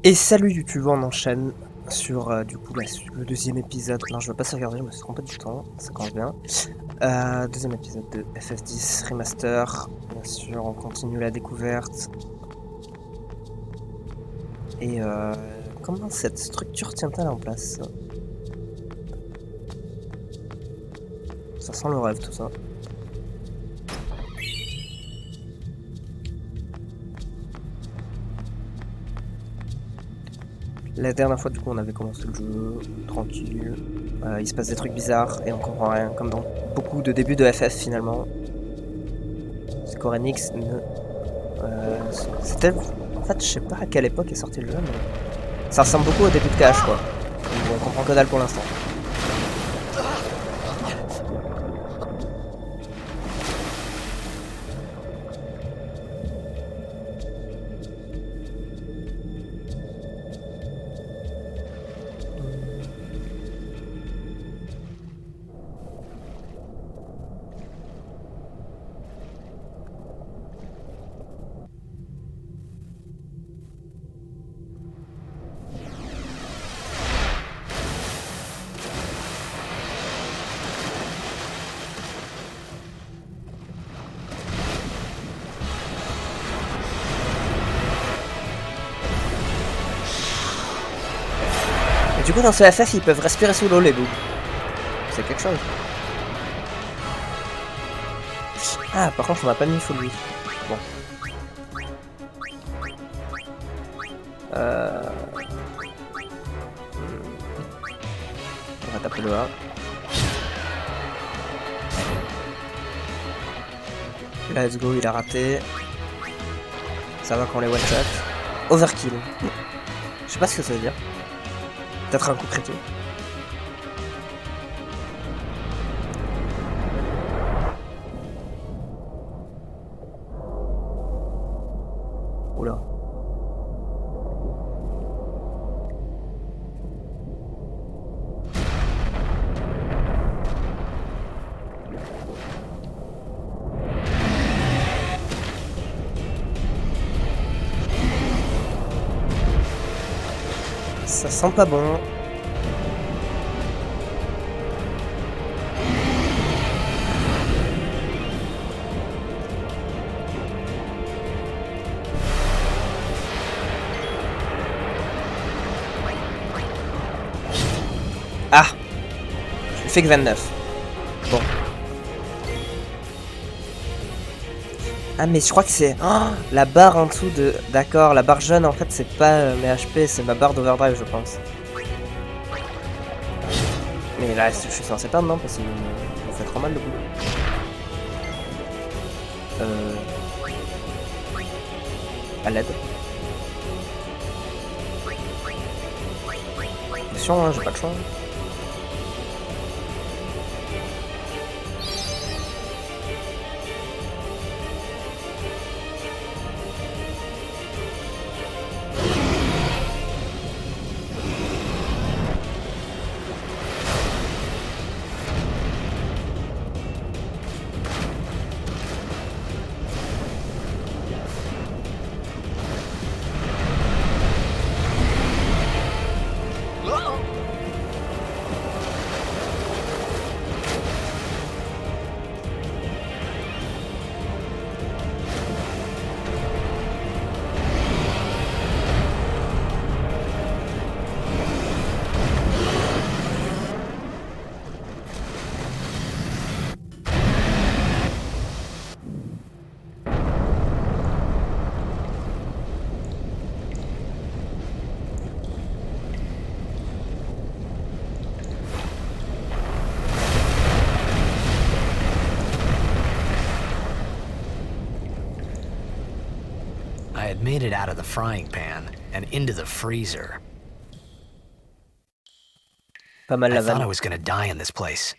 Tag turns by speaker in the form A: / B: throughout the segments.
A: Et salut YouTube, on enchaîne sur du coup le deuxième épisode. Non, je veux pas se regarder, je me suis trompé du temps, ça commence bien. Deuxième épisode de FF10 Remaster. Bien sûr, on continue la découverte. Et comment cette structure tient-elle en place? Ça sent le rêve tout ça. La dernière fois, du coup, on avait commencé le jeu, tranquille. Il se passe des trucs bizarres et on comprend rien, comme dans beaucoup de débuts de FF finalement. Square Enix ne. C'était. En fait, je sais pas à quelle époque est sorti le jeu, mais. Ça ressemble beaucoup au début de Cash, quoi. Où on comprend que dalle pour l'instant. Et du coup, dans ce FF, ils peuvent respirer sous l'eau, les boobs. C'est quelque chose. Ah, par contre, on n'a pas mis full lui. Bon. On va taper le A. Let's go, il a raté. Ça va qu'on les one-shot. Overkill. Je sais pas ce que ça veut dire. Peut-être un coup critique. Oula. Ça sent pas bon. Ah, je fais que 29. Bon. Ah mais je crois que c'est la barre en dessous de... D'accord, la barre jaune en fait c'est pas mes HP, c'est ma barre d'overdrive je pense. Mais là je suis censé perdre non parce qu'il me fait trop mal le boulot. À l'aide. Attention hein, j'ai pas le choix.
B: I had made it out of the frying pan and into the freezer.
A: Pas mal
B: I
A: la
B: thought I
A: vanne.
B: was gonna die in this place.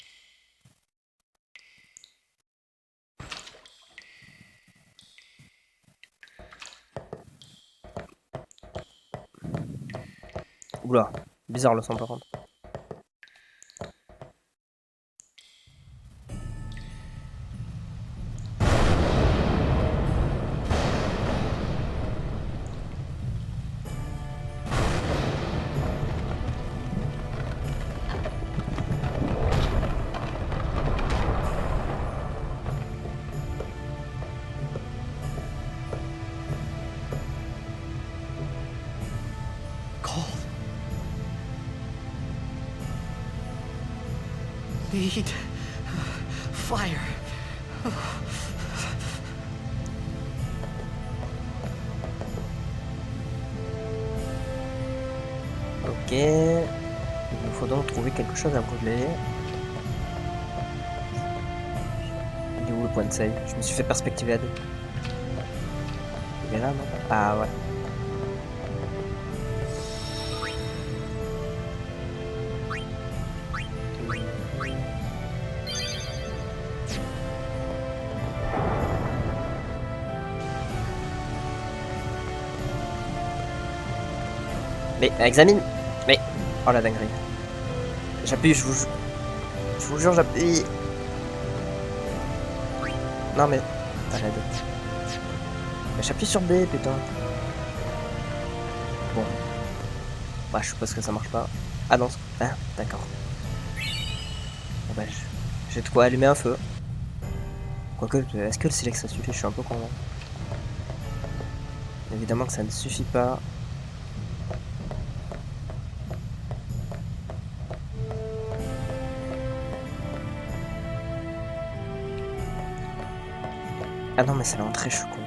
A: Oula, bizarre le son par contre.
B: need fire.
A: Ok. Il nous faut donc trouver quelque chose à brûler. Il est où le point de save? Je me suis fait perspective aide. Il est là, non? Ah ouais. Mais examine. Mais oh la dinguerie. J'appuie, je vous jure, j'appuie. Non mais arrête. Mais j'appuie sur B, putain. Bon. Bah je suppose que ça marche pas. Ah non. Ah d'accord. Bon bah j'ai de quoi allumer un feu. Quoique, est-ce que le silex ça suffit? Je suis un peu con. Évidemment que ça ne suffit pas. Ah non mais c'est l'entrée, je suis con.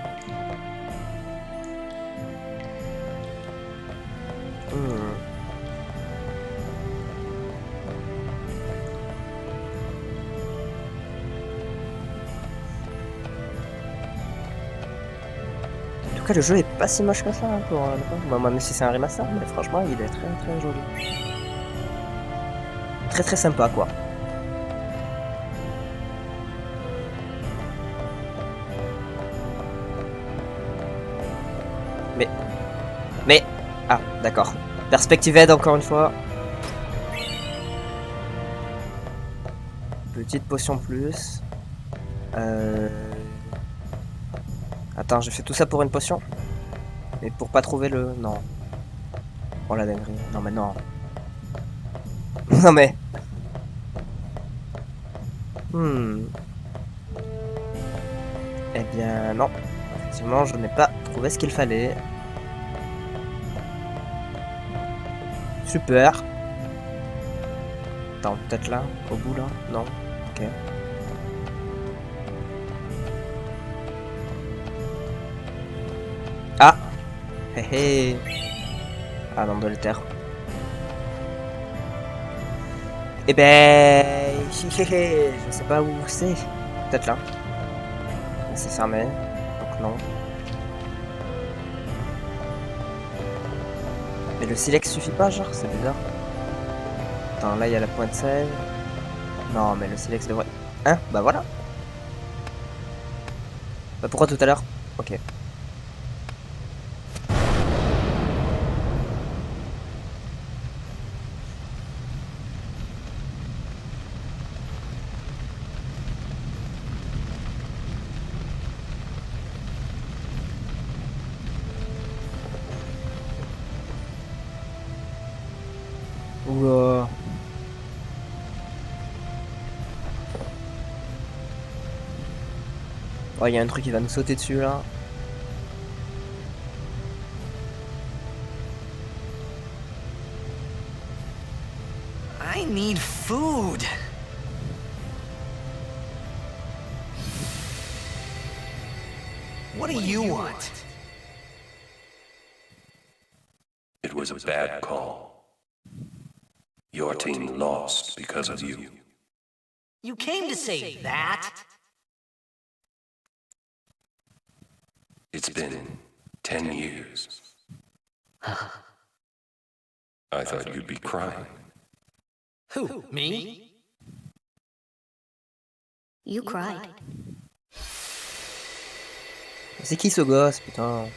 A: En tout cas le jeu est pas si moche que ça hein, pour bon, même si c'est un remaster, mais franchement il est très très joli. Très très sympa quoi. Mais... Ah, d'accord. Perspective aide encore une fois. Petite potion plus. Attends, j'ai fait tout ça pour une potion? Et pour pas trouver le... Non. Oh la dinguerie. Non mais non. Non mais... Eh bien non. Effectivement, je n'ai pas trouvé ce qu'il fallait. Super. Attends, peut-être là, au bout là? Non. Ok. Ah. Hé hé. Ah non, de la terre. Eh ben... Je sais pas où c'est. Peut-être là. C'est fermé. Donc non. Mais le silex suffit pas, genre, c'est bizarre. Attends, là il y a la pointe save. Non, mais le silex devrait... Hein? Bah voilà. Bah pourquoi tout à l'heure? Ok. Oula. Oh, il y a un truc qui va nous sauter dessus là.
B: I need food. What do you want?
C: It was a bad call. Your team lost because of you.
B: You came to say that?
C: It's been 10 years. I thought you'd be crying.
B: Who, me?
D: You cried.
A: C'est qui ce gosse, putain?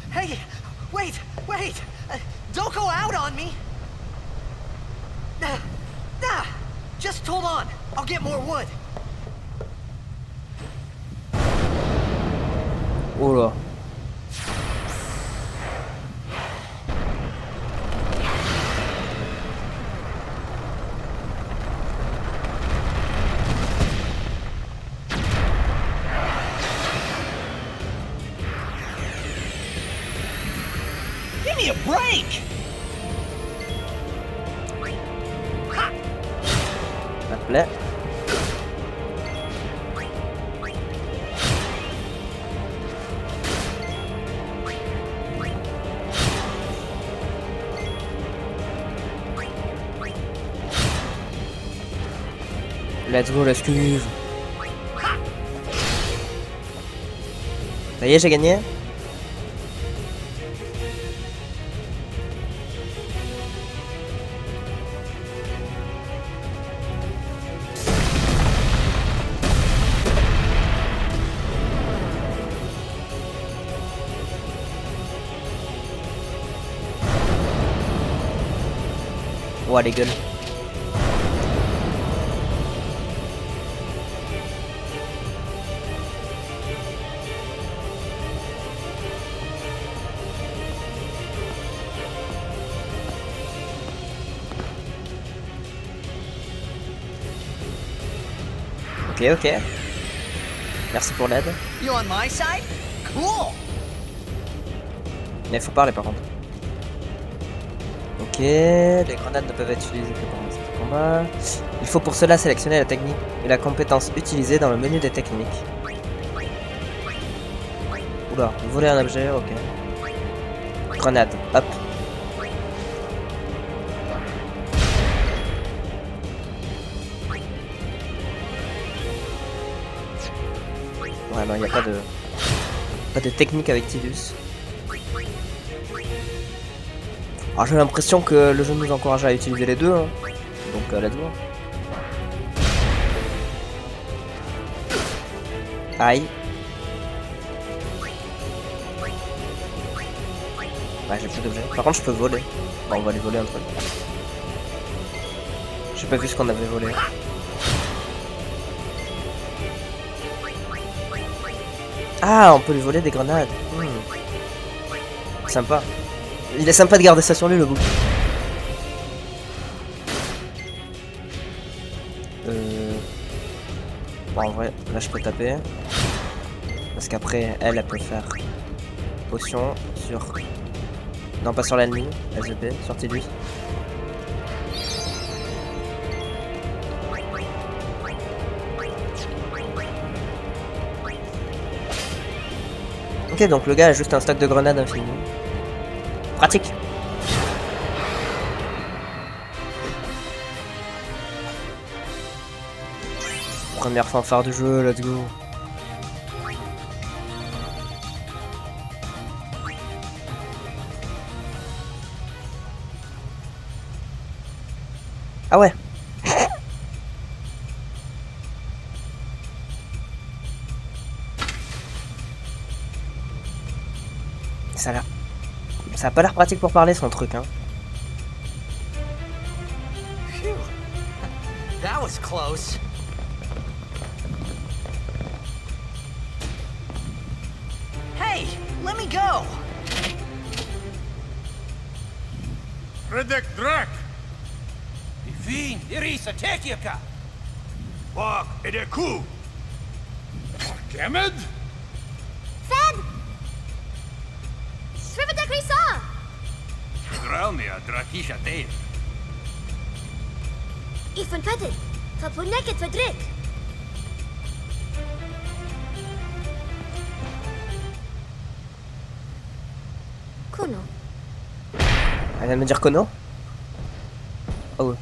B: Hey, wait! Don't go out on me! Just hold on. I'll get more wood.
A: Oh là.
D: me a break!
A: Ça plaît. Let's go, let's cuve. Ça y est, j'ai gagné. Ouah, les gueules. Ok, ok. Merci pour l'aide.
D: You on my side? Cool!
A: Mais faut parler par contre. Ok, les grenades ne peuvent être utilisées que pendant ce combat. Il faut pour cela sélectionner la technique et la compétence utilisée dans le menu des techniques. Oula, voler un objet, ok. Grenade, hop. Ouais, non, il n'y a pas de technique avec Tidus. Alors j'ai l'impression que le jeu nous encourage à utiliser les deux, hein. Donc let's go. Aïe. Ouais, j'ai plus d'objets. Par contre je peux voler. Bon, on va aller voler un truc. J'ai pas vu ce qu'on avait volé. Ah, on peut lui voler des grenades. Sympa. Il est sympa de garder ça sur lui, le bouc. Bon, en vrai, là je peux taper. Parce qu'après, elle peut faire potion sur... Non, pas sur l'ennemi, SVP, sur Tidus. Ok, donc le gars a juste un stock de grenades infini. Pratique. Première fanfare du jeu, let's go. Ah ouais. Ça a pas l'air pratique pour parler son truc, hein.
D: Phew. That was close. Hey, let me go!
E: Redek Drak!
F: Fin, Irisa, Tekiaka!
E: Bak Edeku! Kemed?
G: Fed! Shrivadak Risa!
F: Dralmia, Drakisha Dave.
G: Ifan Fedid! Fapunek et Fedrik! Kono.
A: Elle vient de me dire Kono. Oh.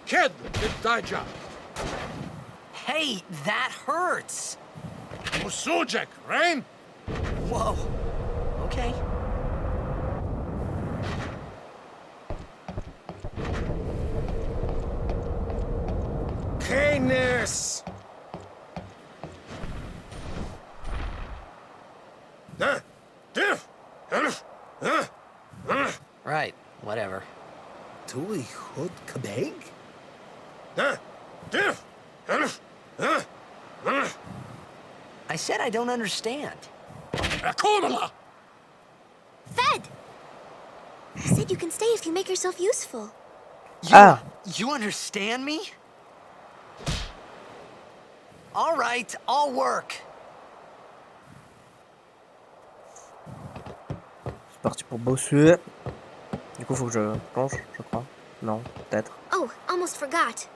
E: Ked Daija!
D: Hey, that hurts!
E: Musujek, Rain?
D: Whoa. Okay.
E: Highness!
D: Right, whatever.
H: Tui hod kabeg?
D: I said I don't understand.
E: Akomala!
G: Fed! You said you can stay if you make yourself useful.
D: You understand me? All right, I'll work.
A: C'est parti pour bosser. Du coup, faut que je plonge, je crois. Non, peut-être.
G: Oh, almost forgot.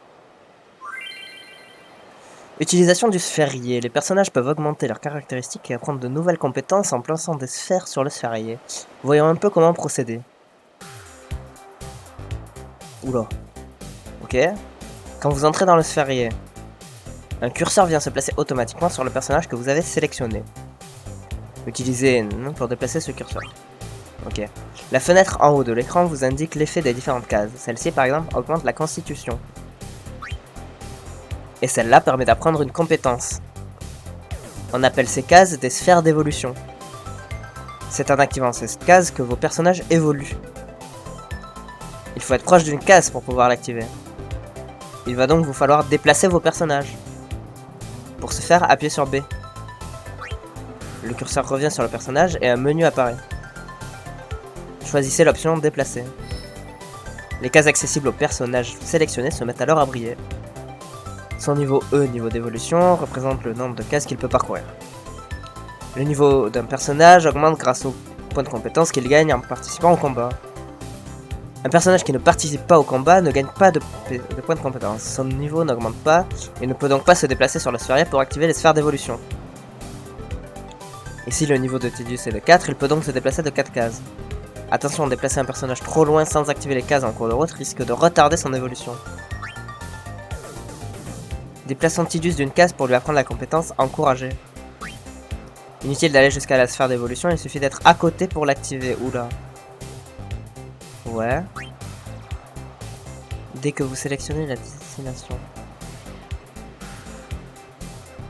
A: Utilisation du sphérié. Les personnages peuvent augmenter leurs caractéristiques et apprendre de nouvelles compétences en plaçant des sphères sur le sphérié. Voyons un peu comment procéder. Oula. Ok. Quand vous entrez dans le sphérié, un curseur vient se placer automatiquement sur le personnage que vous avez sélectionné. Utilisez N pour déplacer ce curseur. Ok. La fenêtre en haut de l'écran vous indique l'effet des différentes cases. Celle-ci, par exemple, augmente la constitution. Et celle-là permet d'apprendre une compétence. On appelle ces cases des sphères d'évolution. C'est en activant ces cases que vos personnages évoluent. Il faut être proche d'une case pour pouvoir l'activer. Il va donc vous falloir déplacer vos personnages. Pour ce faire, appuyez sur B. Le curseur revient sur le personnage et un menu apparaît. Choisissez l'option déplacer. Les cases accessibles aux personnages sélectionnés se mettent alors à briller. Son niveau E, niveau d'évolution, représente le nombre de cases qu'il peut parcourir. Le niveau d'un personnage augmente grâce aux points de compétence qu'il gagne en participant au combat. Un personnage qui ne participe pas au combat ne gagne pas de points de compétence. Son niveau n'augmente pas et ne peut donc pas se déplacer sur le sphérié pour activer les sphères d'évolution. Et si le niveau de Tidus est de 4, il peut donc se déplacer de 4 cases. Attention, déplacer un personnage trop loin sans activer les cases en cours de route risque de retarder son évolution. Déplaçons Tidus d'une case pour lui apprendre la compétence encourager. Inutile d'aller jusqu'à la sphère d'évolution, il suffit d'être à côté pour l'activer. Oula. Ouais. Dès que vous sélectionnez la destination,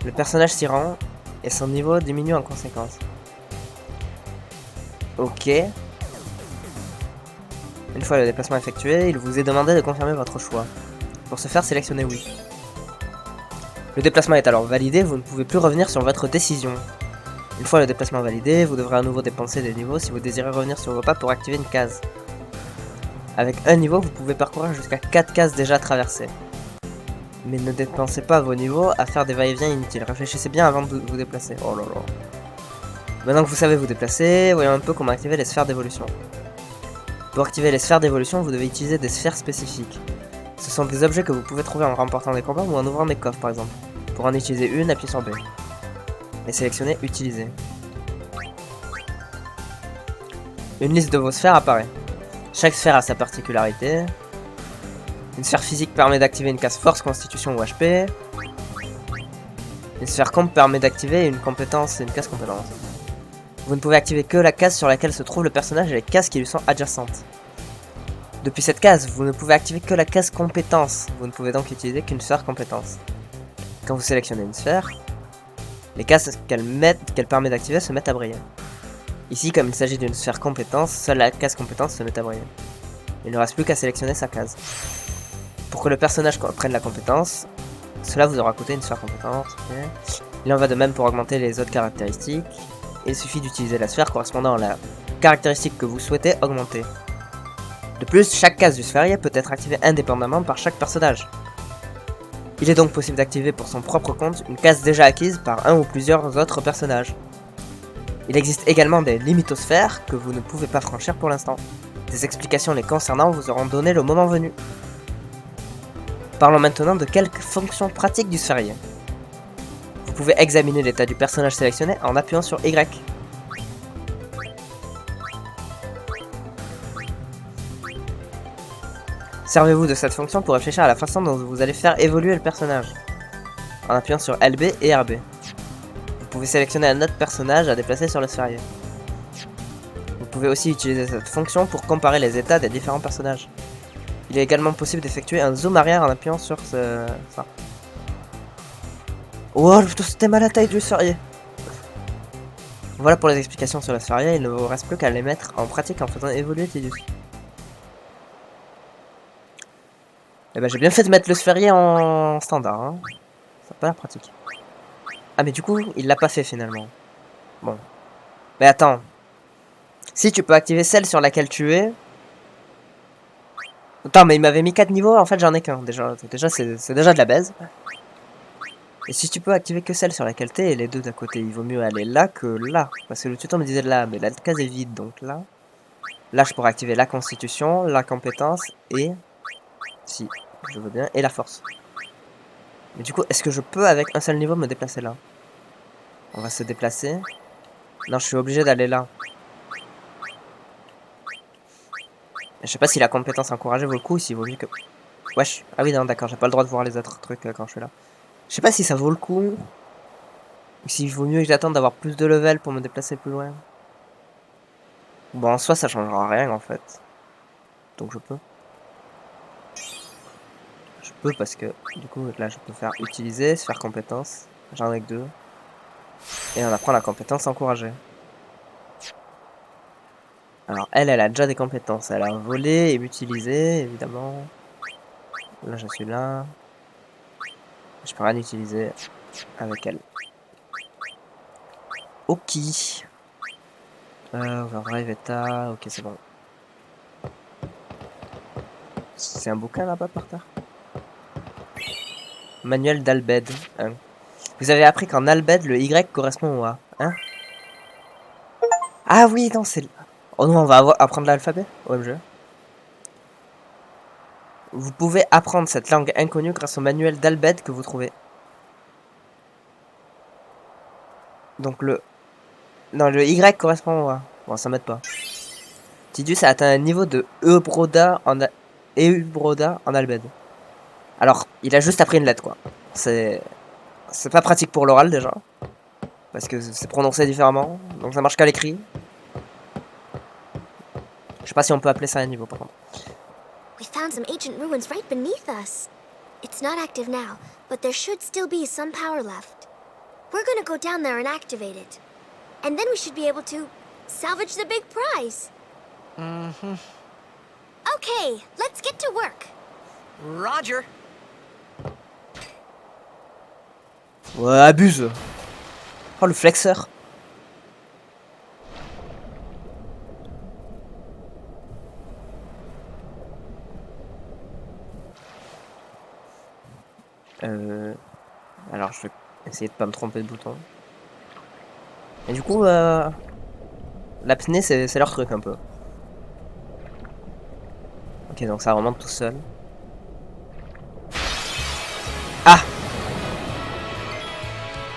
A: le personnage s'y rend et son niveau diminue en conséquence. Ok. Une fois le déplacement effectué, il vous est demandé de confirmer votre choix. Pour ce faire, sélectionnez oui. Le déplacement est alors validé, vous ne pouvez plus revenir sur votre décision. Une fois le déplacement validé, vous devrez à nouveau dépenser des niveaux si vous désirez revenir sur vos pas pour activer une case. Avec un niveau, vous pouvez parcourir jusqu'à 4 cases déjà traversées. Mais ne dépensez pas vos niveaux à faire des va-et-vient inutiles. Réfléchissez bien avant de vous déplacer. Oh là là. Maintenant que vous savez vous déplacer, voyons un peu comment activer les sphères d'évolution. Pour activer les sphères d'évolution, vous devez utiliser des sphères spécifiques. Ce sont des objets que vous pouvez trouver en remportant des combats ou en ouvrant des coffres par exemple. Pour en utiliser une, appuyez sur B. Et sélectionnez Utiliser. Une liste de vos sphères apparaît. Chaque sphère a sa particularité. Une sphère physique permet d'activer une case force, constitution ou HP. Une sphère comp permet d'activer une compétence et une case compétence. Vous ne pouvez activer que la case sur laquelle se trouve le personnage et les cases qui lui sont adjacentes. Depuis cette case, vous ne pouvez activer que la case compétence. Vous ne pouvez donc utiliser qu'une sphère compétence. Quand vous sélectionnez une sphère, les cases qu'elle permet d'activer se mettent à briller. Ici, comme il s'agit d'une sphère compétence, seule la case compétence se met à briller. Il ne reste plus qu'à sélectionner sa case. Pour que le personnage prenne la compétence, cela vous aura coûté une sphère compétence. Okay. Il en va de même pour augmenter les autres caractéristiques. Il suffit d'utiliser la sphère correspondant à la caractéristique que vous souhaitez augmenter. De plus, chaque case du sphérié peut être activée indépendamment par chaque personnage. Il est donc possible d'activer pour son propre compte une case déjà acquise par un ou plusieurs autres personnages. Il existe également des limitosphères que vous ne pouvez pas franchir pour l'instant. Des explications les concernant vous seront données le moment venu. Parlons maintenant de quelques fonctions pratiques du sphérié. Vous pouvez examiner l'état du personnage sélectionné en appuyant sur Y. Servez-vous de cette fonction pour réfléchir à la façon dont vous allez faire évoluer le personnage, en appuyant sur LB et RB. Vous pouvez sélectionner un autre personnage à déplacer sur le sphérié. Vous pouvez aussi utiliser cette fonction pour comparer les états des différents personnages. Il est également possible d'effectuer un zoom arrière en appuyant sur ça. Oh putain, c'était mal la taille du sphérié. Voilà pour les explications sur le sphérié, il ne vous reste plus qu'à les mettre en pratique en faisant évoluer Tidus. Eh ben j'ai bien fait de mettre le sphérié en standard, hein. Ça n'a pas l'air pratique. Ah mais du coup, il l'a pas fait finalement. Bon. Mais attends. Si tu peux activer celle sur laquelle tu es... Attends, mais il m'avait mis 4 niveaux, en fait j'en ai qu'un déjà. Déjà c'est déjà de la baise. Et si tu peux activer que celle sur laquelle t'es et les deux d'à côté, il vaut mieux aller là que là. Parce que le tuto me disait là, mais la case est vide, donc là. Là je pourrais activer la constitution, la compétence et... Si, je veux bien, et la force. Mais du coup, est-ce que je peux avec un seul niveau me déplacer là? On va se déplacer. Non, je suis obligé d'aller là. Je sais pas si la compétence encouragée vaut le coup ou s'il vaut mieux que... Wesh. Ah oui, non, d'accord, j'ai pas le droit de voir les autres trucs quand je suis là. Je sais pas si ça vaut le coup. Ou s'il vaut mieux que j'attende d'avoir plus de level pour me déplacer plus loin. Bon, en soi, ça changera rien en fait. Donc je peux. Je peux parce que, du coup, là, je peux faire utiliser, se faire compétence. J'en ai que 2. Et on apprend la compétence encouragée. Alors, elle a déjà des compétences. Elle a volé et utilisé, évidemment. Là, je suis là. Je peux rien utiliser avec elle. Ok. Overdrive Eta. Ok, c'est bon. C'est un bouquin là-bas par terre. Manuel d'Albed. Hein. Vous avez appris qu'en Albed, le Y correspond au A. Hein? Ah oui, non, c'est... Oh non, on va apprendre l'alphabet? OMG. Vous pouvez apprendre cette langue inconnue grâce au manuel d'Albed que vous trouvez. Donc le... Non, le Y correspond au A. Bon, ça m'aide pas. Tidus a atteint un niveau de Eubroda en Albed. Alors, il a juste appris une lettre, quoi. C'est pas pratique pour l'oral, déjà. Parce que c'est prononcé différemment. Donc ça marche qu'à l'écrit. Je sais pas si on peut appeler ça un niveau, par contre.
G: We found some ancient ruins right beneath us. It's not active now, but there should still be some power left. We're gonna go down there and activate it. And then we should be able to salvage the big prize.
D: Mm-hmm.
G: Okay, let's get to work.
D: Roger.
A: Ouais, abuse. Oh, le flexeur. Alors, je vais essayer de pas me tromper de bouton. Et du coup, l'apnée, c'est leur truc un peu. Ok, donc ça remonte tout seul. Ah!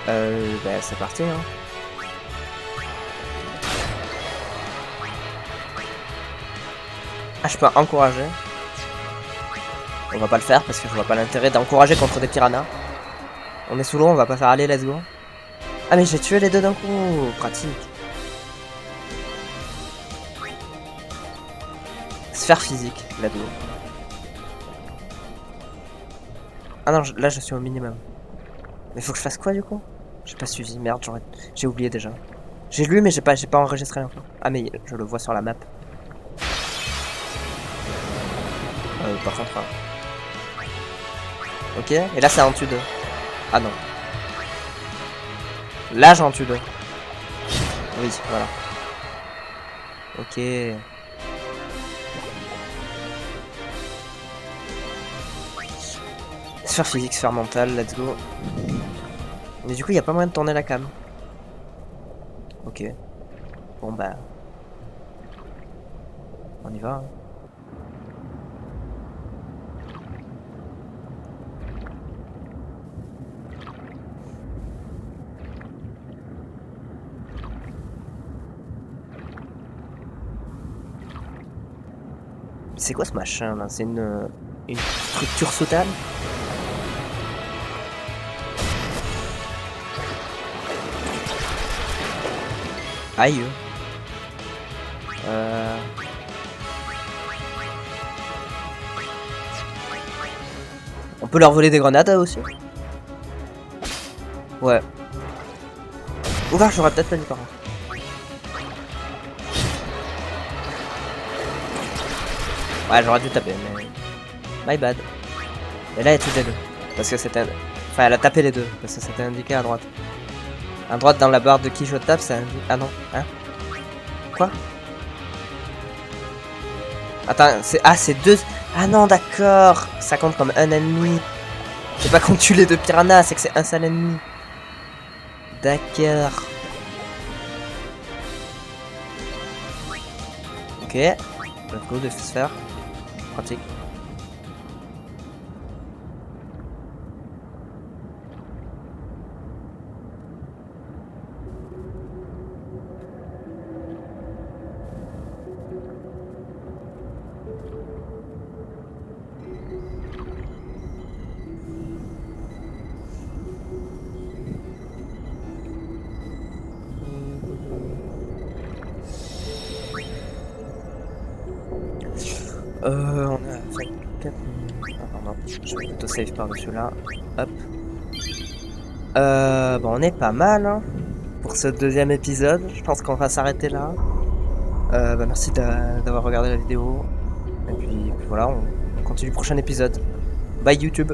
A: Bah, c'est parti, hein. Ah, je peux encourager. On va pas le faire parce que je vois pas l'intérêt d'encourager contre des piranhas. On est sous l'eau, on va pas faire aller, let's go. Ah mais j'ai tué les deux d'un coup, pratique. Sphère physique, let's go. Ah non, là je suis au minimum. Mais faut que je fasse quoi du coup? J'ai pas suivi, merde, j'ai oublié déjà. J'ai lu mais j'ai pas enregistré l'info. Ah mais je le vois sur la map. Par contre... Hein. Ok, et là c'est en tue 2. Ah non. Là j'en tue 2. Oui, voilà. Ok. Sphère physique, sphère mentale, let's go. Mais du coup il n'y a pas moyen de tourner la cam. Ok. Bon bah... On y va. Hein. C'est quoi ce machin là? C'est une structure souterraine? Aïe. On peut leur voler des grenades aussi? Ouais. Oula, j'aurais peut-être pas dit par contre. Ouais, j'aurais dû taper, mais... My bad. Et là, elle était les deux. Parce que c'était... Enfin, elle a tapé les deux, parce que c'était indiqué à droite. À droite, dans la barre de qui je tape, ça indique... Ah non, hein? Quoi? Attends, c'est... Ah, c'est deux... Ah non, d'accord. Ça compte comme un ennemi. C'est pas qu'on tue les deux piranhas, c'est que c'est un seul ennemi. D'accord. Ok. Let's go, de sphère. Pratique. On a fait 4... Ah pardon, je vais plutôt save par-dessus là. Hop. Bon, on est pas mal hein, pour ce deuxième épisode. Je pense qu'on va s'arrêter là. Bah, merci d'avoir regardé la vidéo. Et puis voilà, on continue le prochain épisode. Bye YouTube.